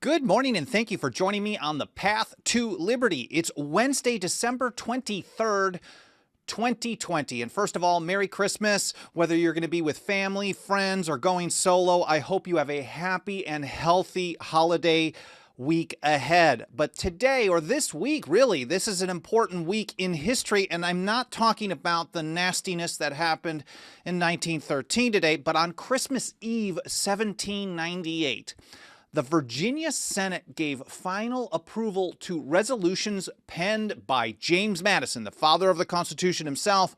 Good morning, and thank you for joining me on the Path to Liberty. It's Wednesday, December 23rd, 2020. And first of all, Merry Christmas. Whether you're going to be with family, friends, or going solo, I hope you have a happy and healthy holiday week ahead. But today, or this week, really, this is an important week in history, and I'm not talking about the nastiness that happened in 1913 today, but on Christmas Eve, 1798. The Virginia Senate gave final approval to resolutions penned by James Madison, the father of the Constitution himself,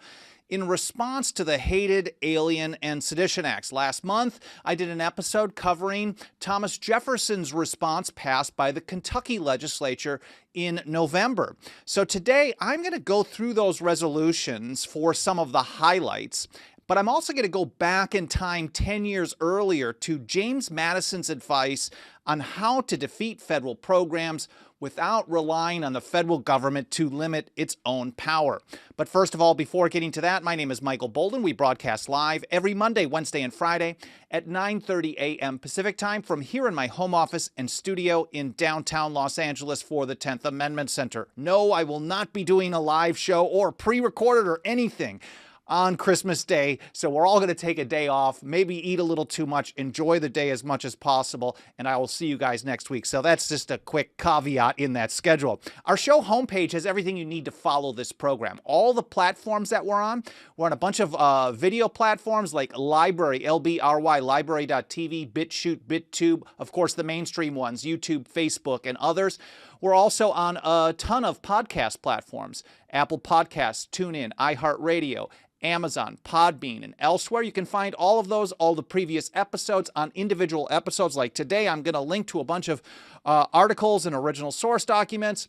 in response to the hated Alien and Sedition Acts. Last month, I did an episode covering Thomas Jefferson's response passed by the Kentucky legislature in November. So today, I'm going to go through those resolutions for some of the highlights. But I'm also going to go back in time 10 years earlier to James Madison's advice on how to defeat federal programs without relying on the federal government to limit its own power. But first of all, before getting to that, my name is Michael Bolden. We broadcast live every Monday, Wednesday, and Friday at 9:30 a.m. Pacific time from here in my home office and studio in downtown Los Angeles for the 10th Amendment Center. No, I will not be doing a live show or pre-recorded or anything on Christmas Day, so we're all going to take a day off, maybe eat a little too much, enjoy the day as much as possible, and I will see you guys next week. So that's just a quick caveat in that schedule. Our show homepage has everything you need to follow this program. All the platforms that we're on a bunch of video platforms like Library, LBRY, Library.tv, BitChute, BitTube, of course the mainstream ones, YouTube, Facebook, and others. We're also on a ton of podcast platforms, Apple Podcasts, TuneIn, iHeartRadio, Amazon, Podbean, and elsewhere. You can find all of those, all the previous episodes on individual episodes. Like today, I'm going to link to a bunch of articles and original source documents.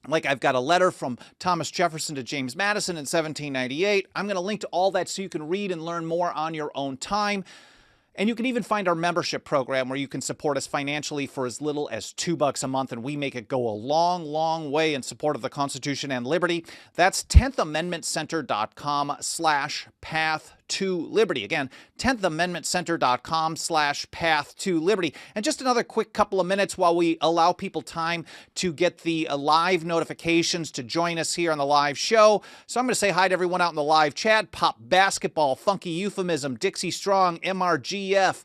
Like I've got a letter from Thomas Jefferson to James Madison in 1798. I'm going to link to all that so you can read and learn more on your own time. And you can even find our membership program where you can support us financially for as little as $2 a month, and we make it go a long, long way in support of the Constitution and liberty. That's 10thamendmentcenter.com/path to liberty. Again, 10thamendmentcenter.com/path to liberty. And just another quick couple of minutes while we allow people time to get the live notifications to join us here on the live show. So I'm going to say hi to everyone out in the live chat. Pop Basketball, Funky Euphemism, Dixie Strong, MRGF,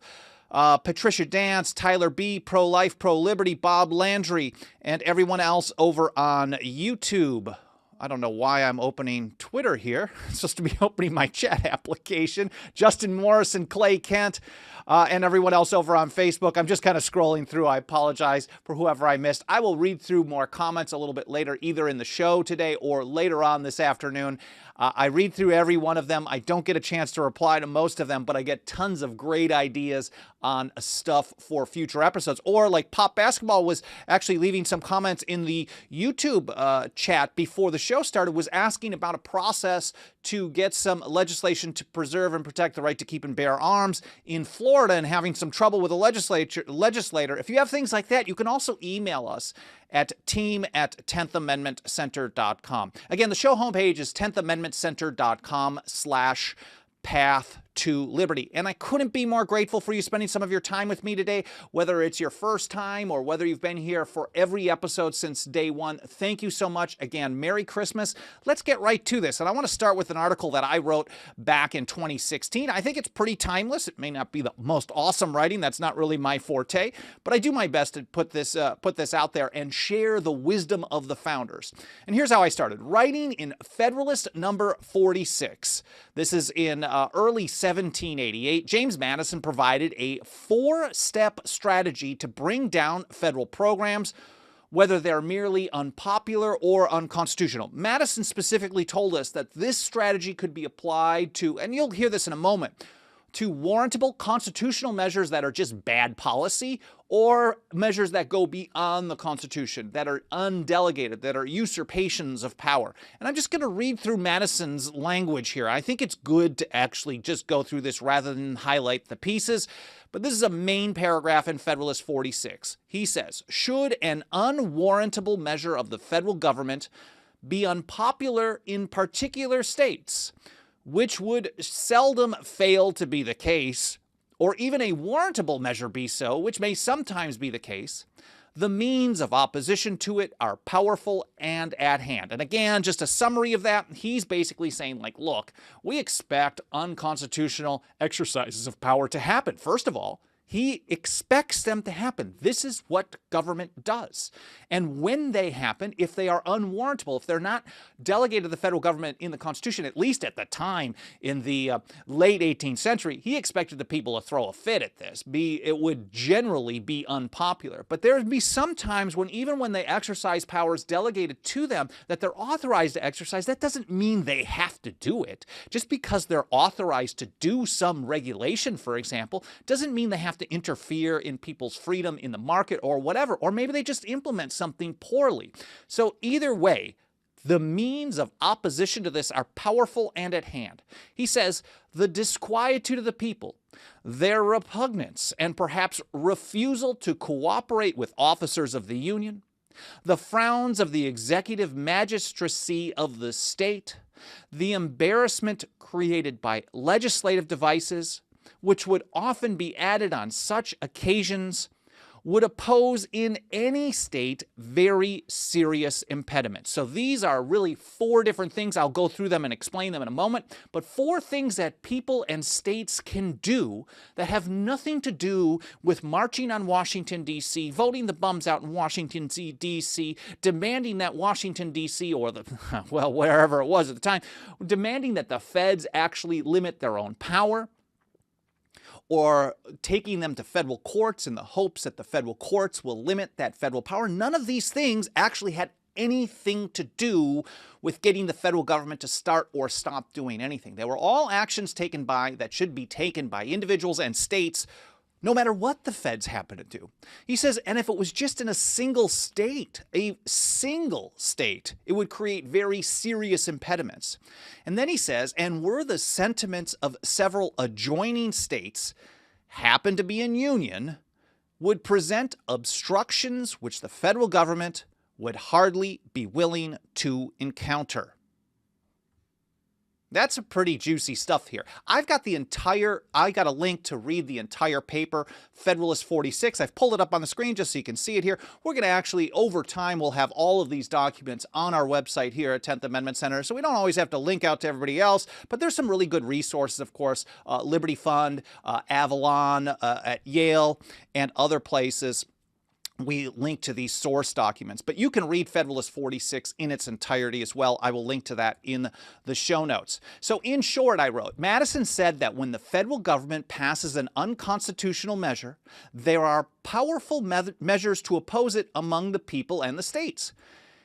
Patricia Dance, Tyler B, Pro-Life, Pro-Liberty, Bob Landry, and everyone else over on YouTube. I don't know why I'm opening Twitter here. It's supposed to be opening my chat application. Justin Morrison, Clay Kent, and everyone else over on Facebook. I'm just kind of scrolling through. I apologize for whoever I missed. I will read through more comments a little bit later, either in the show today or later on this afternoon. I read through every one of them. I don't get a chance to reply to most of them, but I get tons of great ideas on stuff for future episodes. Or like Pop Basketball was actually leaving some comments in the YouTube chat before the show started, was asking about a process to get some legislation to preserve and protect the right to keep and bear arms in Florida and having some trouble with a legislator. If you have things like that, you can also email us at team@10thamendmentcenter.com. Again, the show homepage is 10thamendmentcenter.com/path to liberty. And I couldn't be more grateful for you spending some of your time with me today, whether it's your first time or whether you've been here for every episode since day one. Thank you so much. Again, Merry Christmas. Let's get right to this. And I want to start with an article that I wrote back in 2016. I think it's pretty timeless. It may not be the most awesome writing. That's not really my forte, but I do my best to put this out there and share the wisdom of the founders. And here's how I started. Writing in Federalist number 46. This is in early 1788, James Madison provided a 4-step strategy to bring down federal programs, whether they're merely unpopular or unconstitutional. Madison specifically told us that this strategy could be applied to, and you'll hear this in a moment, to warrantable constitutional measures that are just bad policy, or measures that go beyond the Constitution, that are undelegated, that are usurpations of power. And I'm just going to read through Madison's language here. I think it's good to actually just go through this rather than highlight the pieces. But this is a main paragraph in Federalist 46. He says, should an unwarrantable measure of the federal government be unpopular in particular states, which would seldom fail to be the case, or even a warrantable measure be so, which may sometimes be the case, the means of opposition to it are powerful and at hand. And again, just a summary of that, he's basically saying, like, look, we expect unconstitutional exercises of power to happen. First of all, he expects them to happen. This is what government does. And when they happen, if they are unwarrantable, if they're not delegated to the federal government in the Constitution, at least at the time in the late 18th century, he expected the people to throw a fit at this. It would generally be unpopular. But there would be some times when even when they exercise powers delegated to them that they're authorized to exercise, that doesn't mean they have to do it. Just because they're authorized to do some regulation, for example, doesn't mean they have to interfere in people's freedom in the market or whatever, or maybe they just implement something poorly. So either way, the means of opposition to this are powerful and at hand. He says, the disquietude of the people, their repugnance and perhaps refusal to cooperate with officers of the Union, the frowns of the executive magistracy of the state, the embarrassment created by legislative devices, which would often be added on such occasions, would oppose in any state very serious impediments. So these are really 4 different things. I'll go through them and explain them in a moment, but 4 things that people and states can do that have nothing to do with marching on Washington, D.C., voting the bums out in Washington, D.C., demanding that Washington, D.C., or well, wherever it was at the time, demanding that the feds actually limit their own power, or taking them to federal courts in the hopes that the federal courts will limit that federal power. None of these things actually had anything to do with getting the federal government to start or stop doing anything. They were all actions taken that should be taken by individuals and states, no matter what the feds happen to do. He says, and if it was just in a single state, it would create very serious impediments. And then he says, and were the sentiments of several adjoining states happen to be in union, would present obstructions which the federal government would hardly be willing to encounter. That's a pretty juicy stuff here. I got a link to read the entire paper, Federalist 46. I've pulled it up on the screen just so you can see it here. We're going to actually, over time, we'll have all of these documents on our website here at 10th Amendment Center, so we don't always have to link out to everybody else, but there's some really good resources, of course, Liberty Fund, Avalon at Yale, and other places. We link to these source documents, but you can read Federalist 46 in its entirety as well. I will link to that in the show notes. So in short, I wrote, Madison said that when the federal government passes an unconstitutional measure, there are powerful measures to oppose it among the people and the states.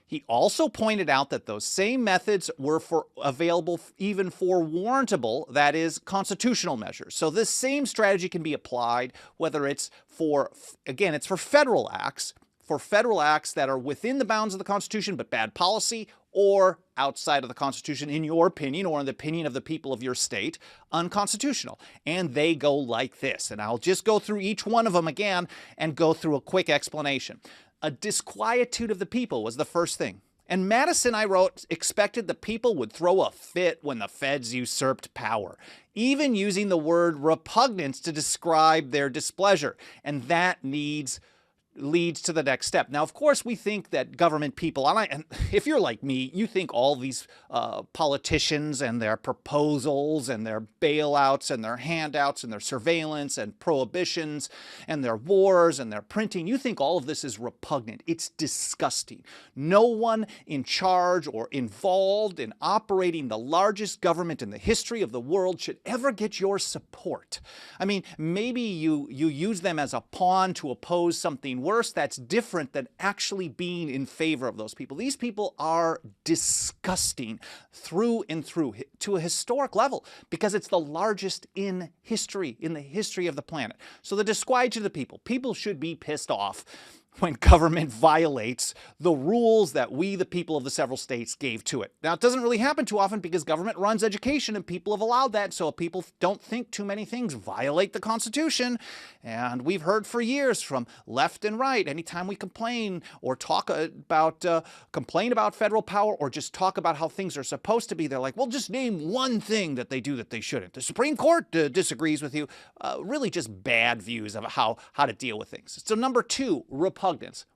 He also pointed out that those same methods were available even for warrantable, that is, constitutional measures. So this same strategy can be applied, whether it's for, again, it's for federal acts that are within the bounds of the Constitution but bad policy, or outside of the Constitution, in your opinion, or in the opinion of the people of your state, unconstitutional. And they go like this. And I'll just go through each one of them again and go through a quick explanation. A disquietude of the people was the first thing. And Madison, I wrote, expected the people would throw a fit when the feds usurped power, even using the word repugnance to describe their displeasure. And that leads to the next step. Now, of course, we think that government people, and if you're like me, you think all these politicians and their proposals and their bailouts and their handouts and their surveillance and prohibitions and their wars and their printing, you think all of this is repugnant. It's disgusting. No one in charge or involved in operating the largest government in the history of the world should ever get your support. I mean, maybe you use them as a pawn to oppose something worse, that's different than actually being in favor of those people. These people are disgusting through and through to a historic level because it's the largest in history, in the history of the planet. So the disquietude of the people. People should be pissed off when government violates the rules that we, the people of the several states, gave to it. Now, it doesn't really happen too often because government runs education and people have allowed that, so people don't think too many things violate the Constitution. And we've heard for years from left and right, anytime we complain or talk about, complain about federal power or just talk about how things are supposed to be, they're like, well, just name one thing that they do that they shouldn't. The Supreme Court disagrees with you. Really just bad views of how to deal with things. So number two, repugnance.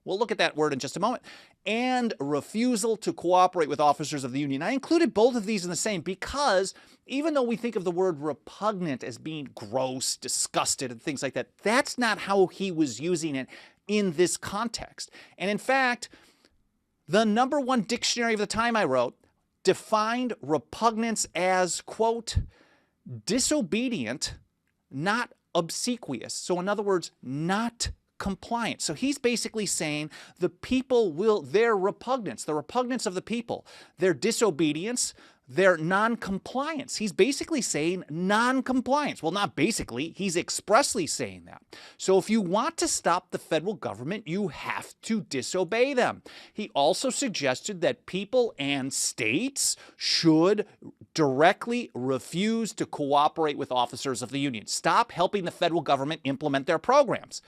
We'll look at that word in just a moment. And refusal to cooperate with officers of the Union. I included both of these in the same because even though we think of the word repugnant as being gross, disgusted, and things like that, that's not how he was using it in this context. And in fact, the #1 dictionary of the time I wrote defined repugnance as, quote, disobedient, not obsequious. So in other words, not compliant. So he's basically saying the people their repugnance, the repugnance of the people, their disobedience, their non-compliance. He's basically saying non-compliance. Well, not basically, he's expressly saying that. So if you want to stop the federal government, you have to disobey them. He also suggested that people and states should directly refuse to cooperate with officers of the Union. Stop helping the federal government implement their programs.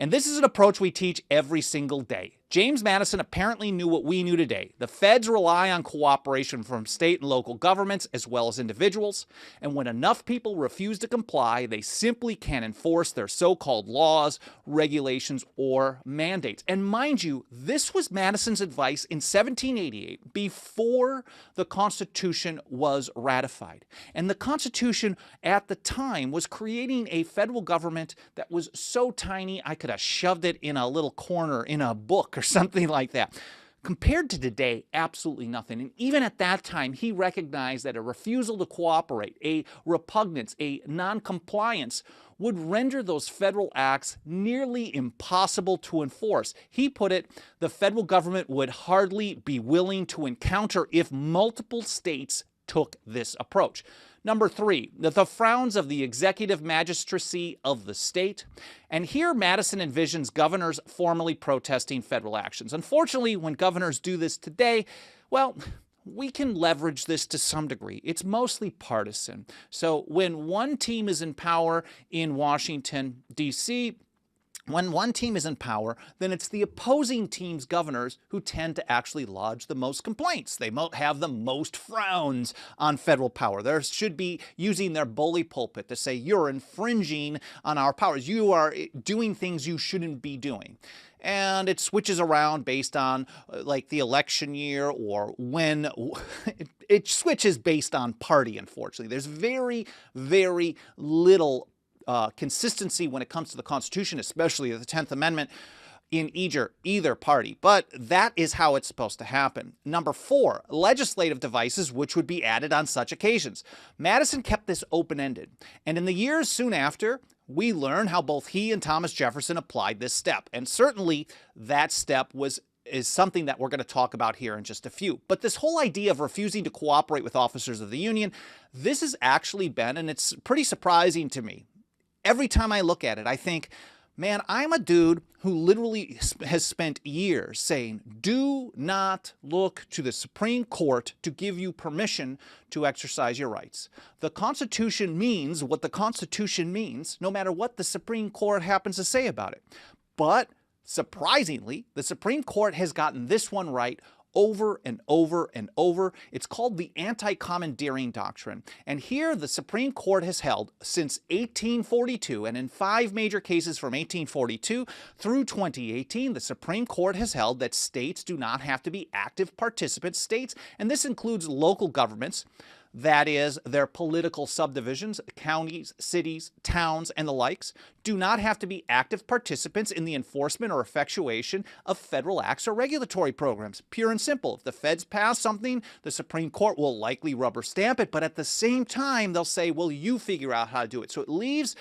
And this is an approach we teach every single day. James Madison apparently knew what we knew today. The feds rely on cooperation from state and local governments as well as individuals. And when enough people refuse to comply, they simply can't enforce their so-called laws, regulations, or mandates. And mind you, this was Madison's advice in 1788 before the Constitution was ratified. And the Constitution at the time was creating a federal government that was so tiny I could have shoved it in a little corner in a book or something like that. Compared to today, absolutely nothing. And even at that time, he recognized that a refusal to cooperate, a repugnance, a non-compliance would render those federal acts nearly impossible to enforce. He put it, the federal government would hardly be willing to encounter if multiple states took this approach. Number three, the frowns of the executive magistracy of the state. And here Madison envisions governors formally protesting federal actions. Unfortunately, when governors do this today, well, we can leverage this to some degree. It's mostly partisan. So when one team is in power in Washington, D.C., when one team is in power, then it's the opposing team's governors who tend to actually lodge the most complaints. They have the most frowns on federal power. They should be using their bully pulpit to say, you're infringing on our powers. You are doing things you shouldn't be doing. And it switches around based on like the election year or when it switches based on party, unfortunately. There's very, very little consistency when it comes to the Constitution, especially the 10th Amendment, in either party. But that is how it's supposed to happen. Number four, legislative devices which would be added on such occasions. Madison kept this open-ended. And in the years soon after, we learn how both he and Thomas Jefferson applied this step. And certainly that step is something that we're going to talk about here in just a few. But this whole idea of refusing to cooperate with officers of the Union, this has actually been, and it's pretty surprising to me, every time I look at it, I think, man, I'm a dude who literally has spent years saying, do not look to the Supreme Court to give you permission to exercise your rights. The Constitution means what the Constitution means, no matter what the Supreme Court happens to say about it. But surprisingly, the Supreme Court has gotten this one right over and over and over. It's called the Anti-Commandeering Doctrine. And here the Supreme Court has held since 1842, and in 5 major cases from 1842 through 2018, the Supreme Court has held that states do not have to be active participants. States, and this includes local governments, that is, their political subdivisions, counties, cities, towns, and the likes, do not have to be active participants in the enforcement or effectuation of federal acts or regulatory programs. Pure and simple. If the feds pass something, the Supreme Court will likely rubber stamp it, but at the same time, they'll say, well, you figure out how to do it. So it leaves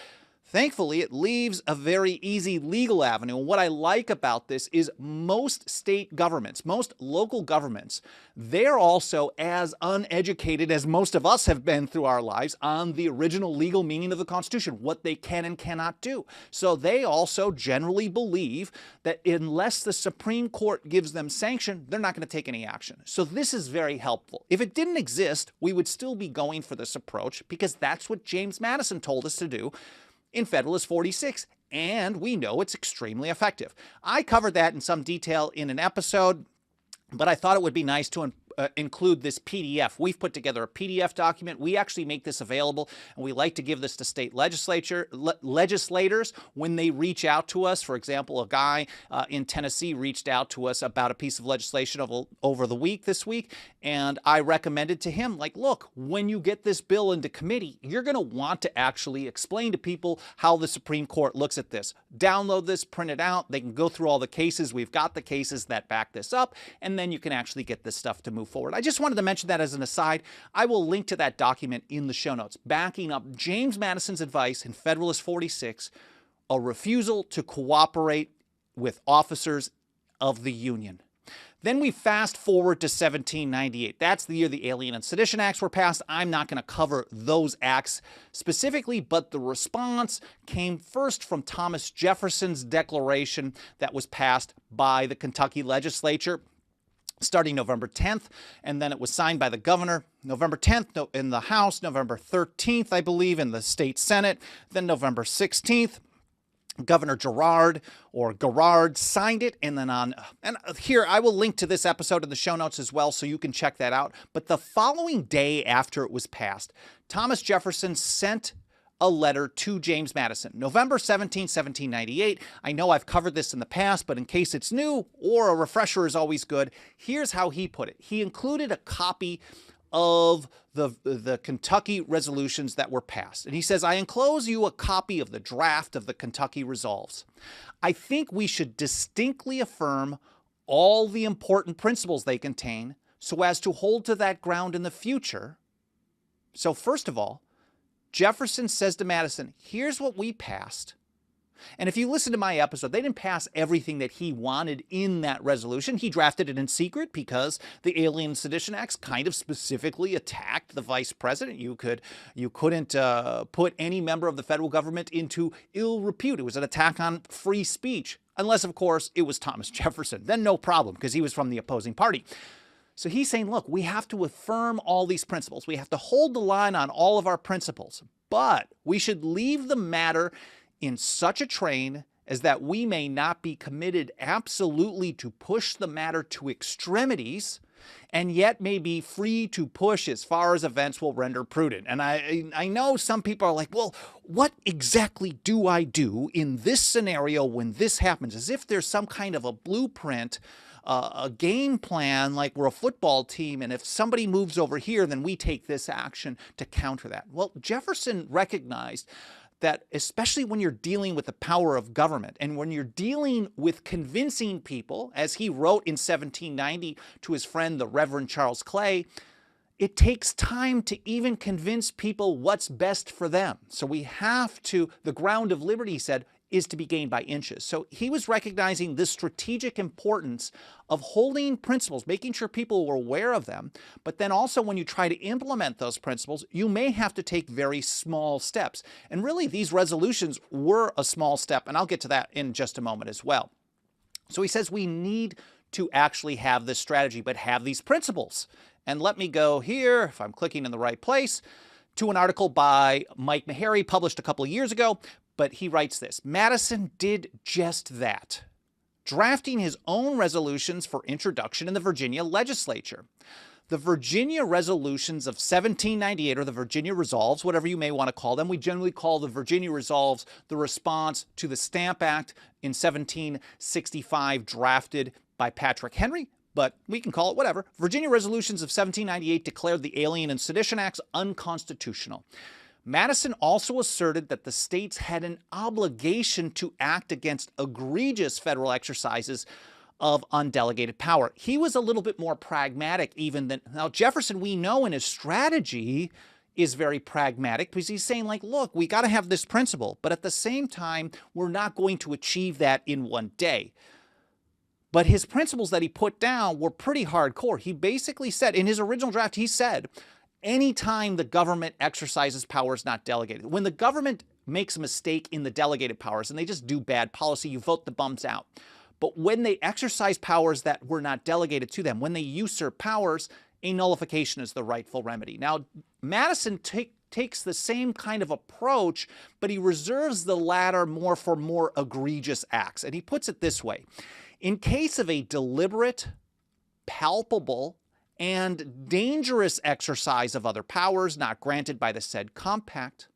Thankfully, it leaves a very easy legal avenue. And what I like about this is most state governments, most local governments, they're also as uneducated as most of us have been through our lives on the original legal meaning of the Constitution, what they can and cannot do. So they also generally believe that unless the Supreme Court gives them sanction, they're not going to take any action. So this is very helpful. If it didn't exist, we would still be going for this approach because that's what James Madison told us to do in Federalist 46, and we know it's extremely effective. I covered that in some detail in an episode, but I thought it would be nice to include this PDF. We've put together a PDF document. We actually make this available, and we like to give this to state legislators when they reach out to us. For example, a guy in Tennessee reached out to us about a piece of legislation over this week, and I recommended to him, like, look, when you get this bill into committee, you're going to want to actually explain to people how the Supreme Court looks at this. Download this, print it out. They can go through all the cases. We've got the cases that back this up, and then you can actually get this stuff to move forward. I just wanted to mention that as an aside. I will link to that document in the show notes, backing up James Madison's advice in Federalist 46, a refusal to cooperate with officers of the Union. Then we fast forward to 1798. That's the year the Alien and Sedition Acts were passed. I'm not going to cover those acts specifically, but the response came first from Thomas Jefferson's declaration that was passed by the Kentucky legislature starting November 10th, and then it was signed by the governor November 10th in the House, November 13th, I believe, in the state Senate, then November 16th. Governor Gerard signed it, and then and here I will link to this episode in the show notes as well so you can check that out. But the following day after it was passed, Thomas Jefferson sent a letter to James Madison, November 17, 1798. I know I've covered this in the past, but in case it's new or a refresher is always good, here's how he put it. He included a copy of the Kentucky resolutions that were passed. And he says, I enclose you a copy of the draft of the Kentucky resolves. I think we should distinctly affirm all the important principles they contain so as to hold to that ground in the future. So first of all, Jefferson says to Madison, here's what we passed. And if you listen to my episode, they didn't pass everything that he wanted in that resolution. He drafted it in secret because the Alien and Sedition Acts kind of specifically attacked the vice president. You couldn't put any member of the federal government into ill repute. It was an attack on free speech, unless, of course, it was Thomas Jefferson. Then no problem, because he was from the opposing party. So he's saying, look, we have to affirm all these principles. We have to hold the line on all of our principles, but we should leave the matter in such a train as that we may not be committed absolutely to push the matter to extremities, and yet may be free to push as far as events will render prudent. And I know some people are like, well, what exactly do I do in this scenario when this happens? As if there's some kind of a blueprint, a game plan, like we're a football team, and if somebody moves over here, then we take this action to counter that. Well, Jefferson recognized that especially when you're dealing with the power of government and when you're dealing with convincing people, as he wrote in 1790 to his friend, the Reverend Charles Clay, it takes time to even convince people what's best for them. So we have to, the ground of liberty, he said, is to be gained by inches. So he was recognizing the strategic importance of holding principles, making sure people were aware of them, but then also when you try to implement those principles, you may have to take very small steps. And really, these resolutions were a small step, and I'll get to that in just a moment as well. So he says we need to actually have this strategy, but have these principles. And let me go here, if I'm clicking in the right place, to an article by Mike Meharry published a couple of years ago. But he writes this: Madison did just that, drafting his own resolutions for introduction in the Virginia legislature. The Virginia resolutions of 1798, or the Virginia Resolves, whatever you may want to call them. We generally call the Virginia Resolves the response to the Stamp Act in 1765, drafted by Patrick Henry, but we can call it whatever. Virginia resolutions of 1798 declared the Alien and Sedition Acts unconstitutional. Madison also asserted that the states had an obligation to act against egregious federal exercises of undelegated power. He was a little bit more pragmatic even than... Now, Jefferson, we know in his strategy, is very pragmatic because he's saying, like, look, we got to have this principle, but at the same time, we're not going to achieve that in one day. But his principles that he put down were pretty hardcore. He basically said, in his original draft, he said, anytime the government exercises powers not delegated, when the government makes a mistake in the delegated powers and they just do bad policy, you vote the bums out. But when they exercise powers that were not delegated to them, when they usurp powers, a nullification is the rightful remedy. Now, Madison takes the same kind of approach, but he reserves the latter more for more egregious acts. And he puts it this way. In case of a deliberate, palpable, and dangerous exercise of other powers not granted by the said compact,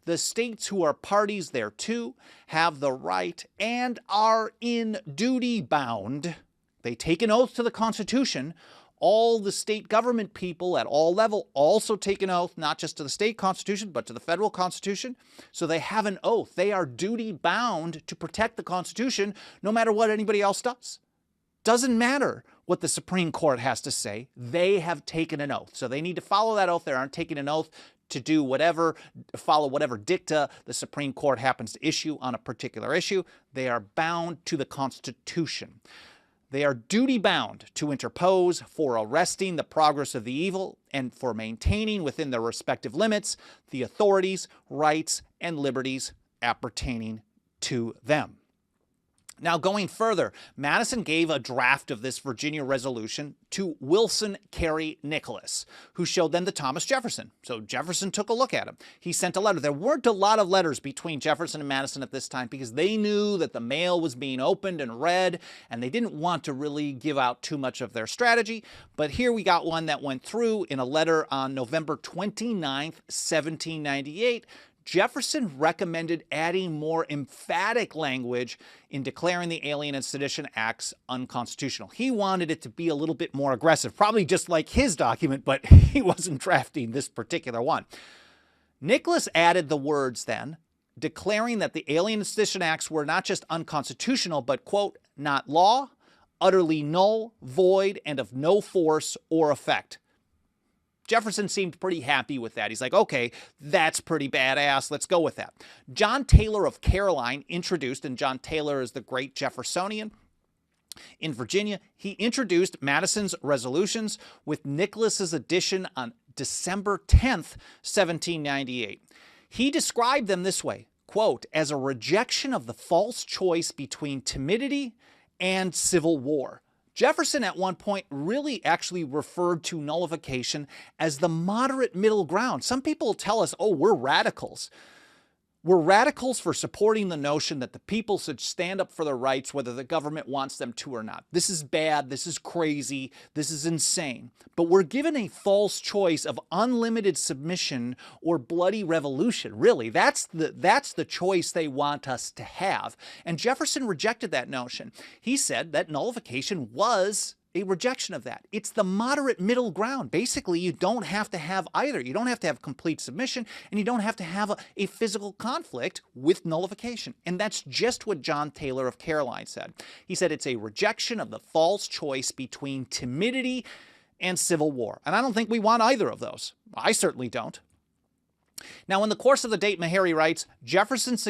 the states who are parties thereto have the right and are in duty bound. They take an oath to the Constitution. All the state government people at all levels also take an oath, not just to the state constitution, but to the federal constitution. So they have an oath. They are duty bound to protect the Constitution no matter what anybody else does. Doesn't matter what the Supreme Court has to say. They have taken an oath. So they need to follow that oath. They aren't taking an oath to do whatever, follow whatever dicta the Supreme Court happens to issue on a particular issue. They are bound to the Constitution. They are duty-bound to interpose for arresting the progress of the evil and for maintaining within their respective limits the authorities, rights, and liberties appertaining to them. Now, going further, Madison gave a draft of this Virginia resolution to Wilson Carey Nicholas, who showed them to Thomas Jefferson. So Jefferson took a look at him. He sent a letter. There weren't a lot of letters between Jefferson and Madison at this time because they knew that the mail was being opened and read, and they didn't want to really give out too much of their strategy. But here we got one that went through in a letter on November 29th, 1798, Jefferson recommended adding more emphatic language in declaring the Alien and Sedition Acts unconstitutional. He wanted it to be a little bit more aggressive, probably just like his document, but he wasn't drafting this particular one. Nicholas added the words then, declaring that the Alien and Sedition Acts were not just unconstitutional, but, quote, not law, utterly null, void, and of no force or effect. Jefferson seemed pretty happy with that. He's like, okay, that's pretty badass. Let's go with that. John Taylor of Caroline introduced, and John Taylor is the great Jeffersonian in Virginia. He introduced Madison's resolutions with Nicholas's addition on December 10th, 1798. He described them this way, quote, as a rejection of the false choice between timidity and civil war. Jefferson at one point really actually referred to nullification as the moderate middle ground. Some people tell us, oh, we're radicals. We're radicals for supporting the notion that the people should stand up for their rights whether the government wants them to or not. This is bad, this is crazy, this is insane. But we're given a false choice of unlimited submission or bloody revolution. Really, that's the choice they want us to have. And Jefferson rejected that notion. He said that nullification was a rejection of that. It's the moderate middle ground. Basically, you don't have to have either. You don't have to have complete submission, and you don't have to have a physical conflict with nullification. And that's just what John Taylor of Caroline said. He said it's a rejection of the false choice between timidity and civil war. And I don't think we want either of those. I certainly don't. Now, in the course of the date, Meharry writes, Jefferson's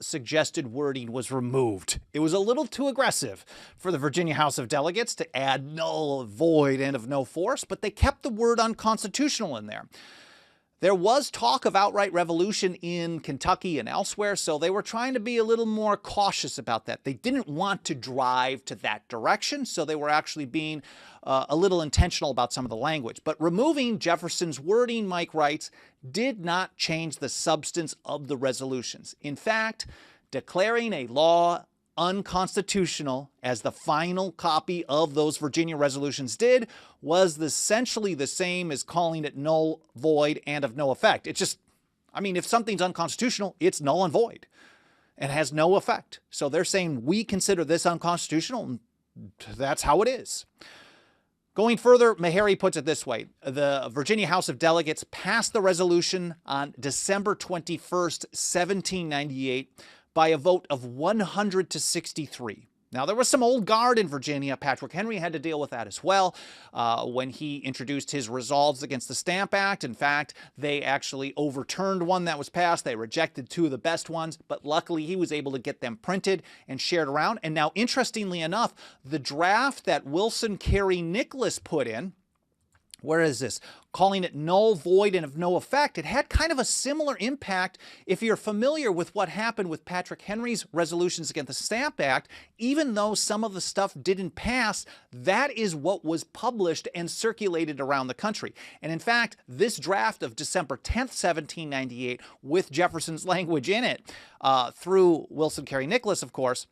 suggested wording was removed. It was a little too aggressive for the Virginia House of Delegates to add null, void, and of no force, but they kept the word unconstitutional in there. There was talk of outright revolution in Kentucky and elsewhere, so they were trying to be a little more cautious about that. They didn't want to drive to that direction, so they were actually being a little intentional about some of the language. But removing Jefferson's wording, Mike writes, did not change the substance of the resolutions. In fact, declaring a law unconstitutional, as the final copy of those Virginia resolutions did, was essentially the same as calling it null, void, and of no effect. It's just, I mean, if something's unconstitutional, it's null and void and has no effect. So they're saying we consider this unconstitutional, and that's how it is. Going further, Meharry puts it this way. The Virginia House of Delegates passed the resolution on December 21st, 1798, by a vote of 100 to 63. Now, there was some old guard in Virginia. Patrick Henry had to deal with that as well when he introduced his resolves against the Stamp Act. In fact, they actually overturned one that was passed. They rejected two of the best ones, but luckily he was able to get them printed and shared around. And now, interestingly enough, the draft that Wilson Carey Nicholas put in, where is this? Calling it null, void, and of no effect. It had kind of a similar impact if you're familiar with what happened with Patrick Henry's resolutions against the Stamp Act. Even though some of the stuff didn't pass, that is what was published and circulated around the country. And in fact, this draft of December 10th, 1798, with Jefferson's language in it, through Wilson Carey Nicholas, of course,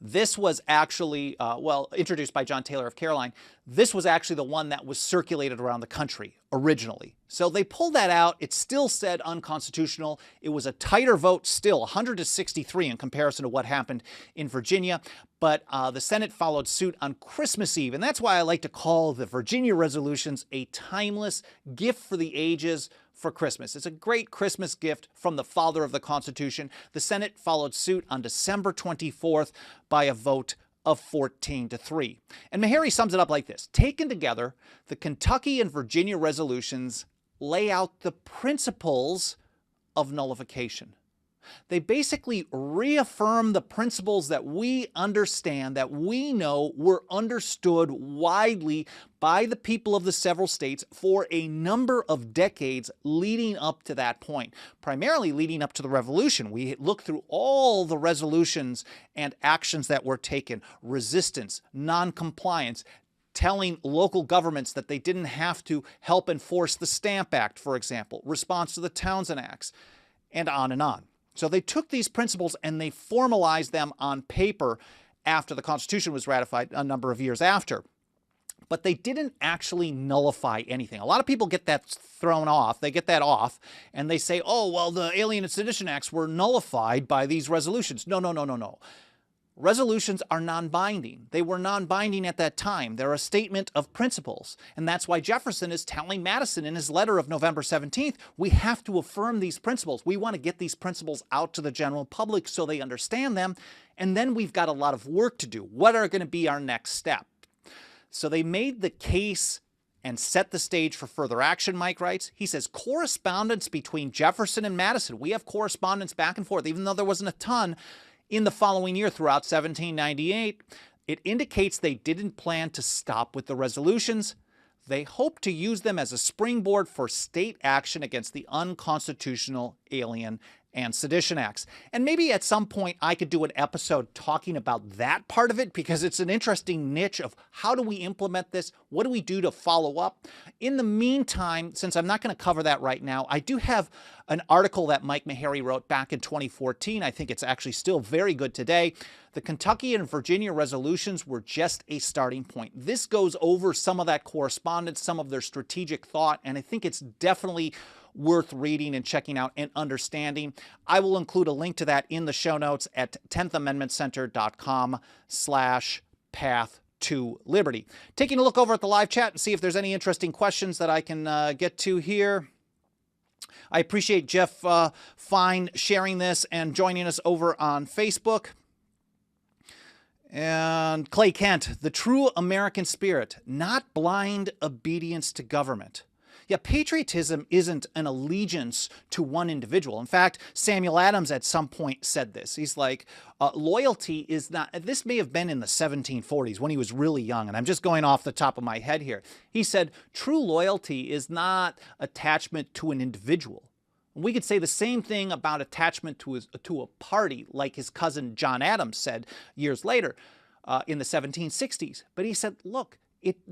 this was actually, introduced by John Taylor of Caroline. This was actually the one that was circulated around the country originally. So they pulled that out. It still said unconstitutional. It was a tighter vote still, 100 to 63 in comparison to what happened in Virginia. But the Senate followed suit on Christmas Eve. And that's why I like to call the Virginia resolutions a timeless gift for the ages for Christmas. It's a great Christmas gift from the father of the Constitution. The Senate followed suit on December 24th by a vote of 14 to 3. And Meharry sums it up like this. Taken together, the Kentucky and Virginia resolutions lay out the principles of nullification. They basically reaffirm the principles that we understand, that we know were understood widely by the people of the several states for a number of decades leading up to that point, primarily leading up to the Revolution. We look through all the resolutions and actions that were taken: resistance, noncompliance, telling local governments that they didn't have to help enforce the Stamp Act, for example, response to the Townshend Acts, and on and on. So they took these principles and they formalized them on paper after the Constitution was ratified a number of years after. But they didn't actually nullify anything. A lot of people get that thrown off. They get that off and they say, oh, well, the Alien and Sedition Acts were nullified by these resolutions. No, no, no, no, no. Resolutions are non-binding. They were non-binding at that time. They're a statement of principles. And that's why Jefferson is telling Madison in his letter of November 17th, we have to affirm these principles. We want to get these principles out to the general public so they understand them. And then we've got a lot of work to do. What are going to be our next step? So they made the case and set the stage for further action, Mike writes. He says, correspondence between Jefferson and Madison. We have correspondence back and forth, even though there wasn't a ton. In the following year, throughout 1798, it indicates they didn't plan to stop with the resolutions. They hoped to use them as a springboard for state action against the unconstitutional Alien and Sedition Acts. And maybe at some point I could do an episode talking about that part of it, because it's an interesting niche of how do we implement this? What do we do to follow up? In the meantime, since I'm not going to cover that right now, I do have an article that Mike Meharry wrote back in 2014. I think it's actually still very good today. The Kentucky and Virginia resolutions were just a starting point. This goes over some of that correspondence, some of their strategic thought, and I think it's definitely worth reading and checking out and understanding. I will include a link to that in the show notes at 10thamendmentcenter.com/path to liberty. Taking a look over at the live chat and see if there's any interesting questions that I can get to here. I appreciate Jeff Fine sharing this and joining us over on Facebook. And Clay Kent, the true American spirit, not blind obedience to government. Yeah, patriotism isn't an allegiance to one individual. In fact, Samuel Adams at some point said this. He's like, loyalty is not, this may have been in the 1740s when he was really young, and I'm just going off the top of my head here. He said, true loyalty is not attachment to an individual. We could say the same thing about attachment to a party, like his cousin John Adams said years later in the 1760s. But he said, look,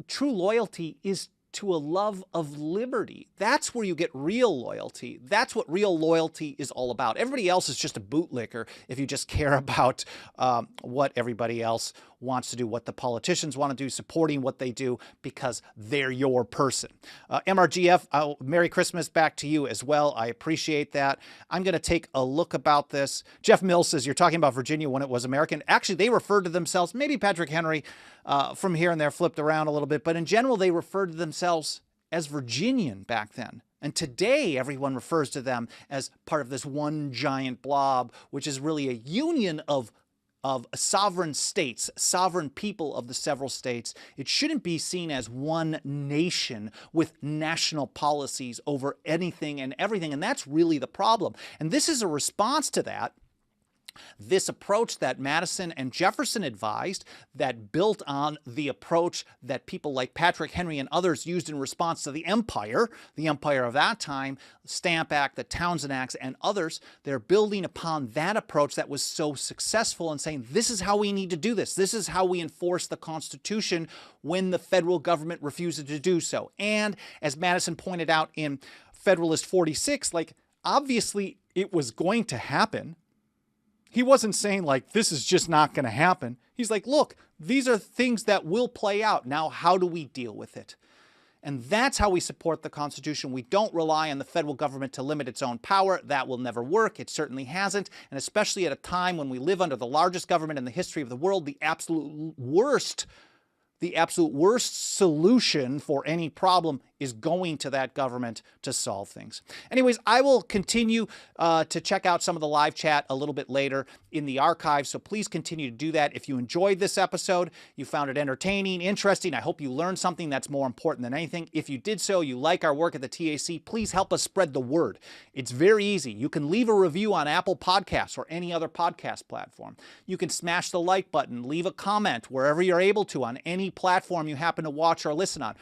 true loyalty is to a love of liberty. That's where you get real loyalty. That's what real loyalty is all about. Everybody else is just a bootlicker if you just care about what everybody else wants to do, what the politicians want to do, supporting what they do because they're your person. MRGF, Merry Christmas back to you as well. I appreciate that. I'm going to take a look about this. Jeff Mills says, you're talking about Virginia when it was American. Actually, they referred to themselves, maybe Patrick Henry from here and there flipped around a little bit, but in general, they referred to themselves as Virginian back then. And today, everyone refers to them as part of this one giant blob, which is really a union of of sovereign states, sovereign people of the several states. It shouldn't be seen as one nation with national policies over anything and everything, and that's really the problem. And this is a response to that. This approach that Madison and Jefferson advised, that built on the approach that people like Patrick Henry and others used in response to the empire of that time, the Stamp Act, the Townshend Acts, and others. They're building upon that approach that was so successful and saying, this is how we need to do this. This is how we enforce the Constitution when the federal government refuses to do so. And as Madison pointed out in Federalist 46, like, obviously it was going to happen. He wasn't saying, like, this is just not going to happen. He's like, look, these are things that will play out. Now, how do we deal with it? And that's how we support the Constitution. We don't rely on the federal government to limit its own power. That will never work. It certainly hasn't. And especially at a time when we live under the largest government in the history of the world, the absolute worst solution for any problem is going to that government to solve things. Anyways, I will continue to check out some of the live chat a little bit later in the archive, so please continue to do that. If you enjoyed this episode, you found it entertaining, interesting, I hope you learned something. That's more important than anything. If you did so, you like our work at the TAC, please help us spread the word. It's very easy. You can leave a review on Apple Podcasts or any other podcast platform. You can smash the like button, leave a comment wherever you're able to on any platform you happen to watch or listen on.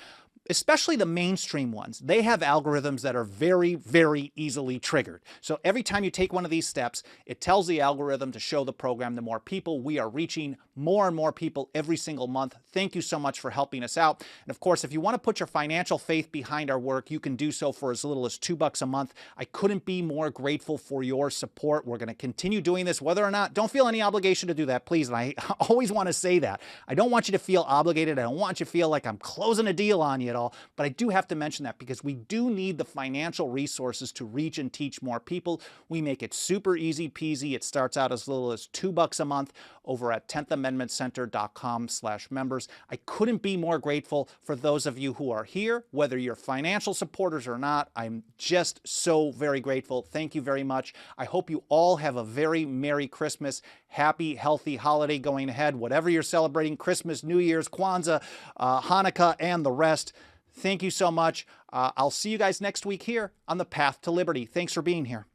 Especially the mainstream ones, they have algorithms that are very, very easily triggered. So every time you take one of these steps, it tells the algorithm to show the program to more people. We are reaching more and more people every single month. Thank you so much for helping us out. And of course, if you want to put your financial faith behind our work, you can do so for as little as $2 a month. I couldn't be more grateful for your support. We're going to continue doing this, whether or not, don't feel any obligation to do that, please. And I always want to say that. I don't want you to feel obligated. I don't want you to feel like I'm closing a deal on you at all. But I do have to mention that because we do need the financial resources to reach and teach more people. We make it super easy peasy. It starts out as little as $2 a month over at 10thamendmentcenter.com/members. I couldn't be more grateful for those of you who are here, whether you're financial supporters or not. I'm just so very grateful. Thank you very much. I hope you all have a very Merry Christmas, happy, healthy holiday going ahead, whatever you're celebrating, Christmas, New Year's, Kwanzaa, Hanukkah, and the rest. Thank you so much. I'll see you guys next week here on the Path to Liberty. Thanks for being here.